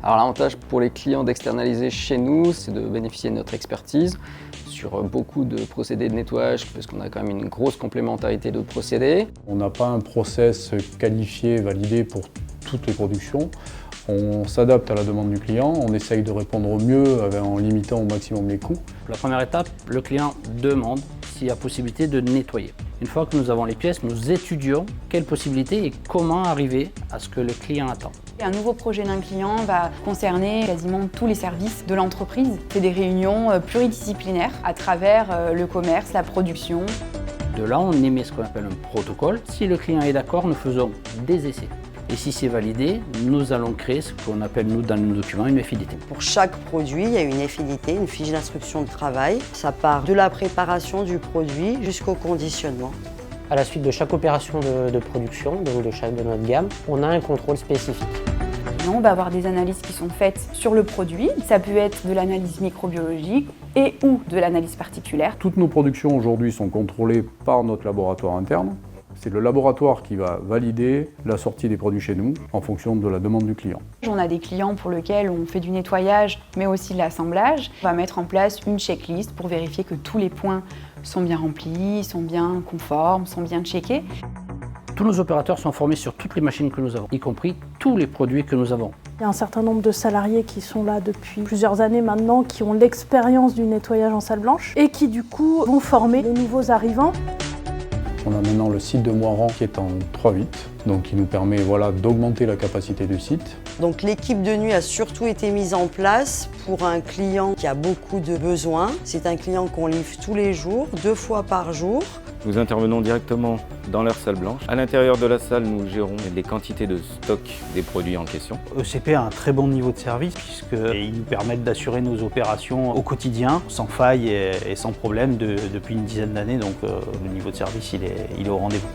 Alors l'avantage pour les clients d'externaliser chez nous, c'est de bénéficier de notre expertise sur beaucoup de procédés de nettoyage, parce qu'on a quand même une grosse complémentarité de procédés. On n'a pas un process qualifié, validé pour toutes les productions. On s'adapte à la demande du client, on essaye de répondre au mieux en limitant au maximum les coûts. La première étape, le client demande s'il y a possibilité de nettoyer. Une fois que nous avons les pièces, nous étudions quelles possibilités et comment arriver à ce que le client attend. Un nouveau projet d'un client va concerner quasiment tous les services de l'entreprise. C'est des réunions pluridisciplinaires à travers le commerce, la production. De là, on émet ce qu'on appelle un protocole. Si le client est d'accord, nous faisons des essais. Et si c'est validé, nous allons créer ce qu'on appelle, nous, dans nos documents, une FIDT. Pour chaque produit, il y a une FIDT, une fiche d'instruction de travail. Ça part de la préparation du produit jusqu'au conditionnement. À la suite de chaque opération de production, donc de notre gamme, on a un contrôle spécifique. On va avoir des analyses qui sont faites sur le produit. Ça peut être de l'analyse microbiologique et ou de l'analyse particulière. Toutes nos productions aujourd'hui sont contrôlées par notre laboratoire interne. C'est le laboratoire qui va valider la sortie des produits chez nous en fonction de la demande du client. On a des clients pour lesquels on fait du nettoyage, mais aussi de l'assemblage. On va mettre en place une checklist pour vérifier que tous les points sont bien remplis, sont bien conformes, sont bien checkés. Tous nos opérateurs sont formés sur toutes les machines que nous avons, y compris tous les produits que nous avons. Il y a un certain nombre de salariés qui sont là depuis plusieurs années maintenant, qui ont l'expérience du nettoyage en salle blanche et qui du coup vont former les nouveaux arrivants. On a maintenant le site de Moiran qui est en 3/8, donc qui nous permet d'augmenter la capacité du site. Donc l'équipe de nuit a surtout été mise en place pour un client qui a beaucoup de besoins. C'est un client qu'on livre tous les jours, 2 fois par jour. Nous intervenons directement dans leur salle blanche. À l'intérieur de la salle, nous gérons les quantités de stock des produits en question. ECP a un très bon niveau de service puisqu'ils nous permettent d'assurer nos opérations au quotidien, sans faille et sans problème depuis une dizaine d'années. Donc le niveau de service, il est au rendez-vous.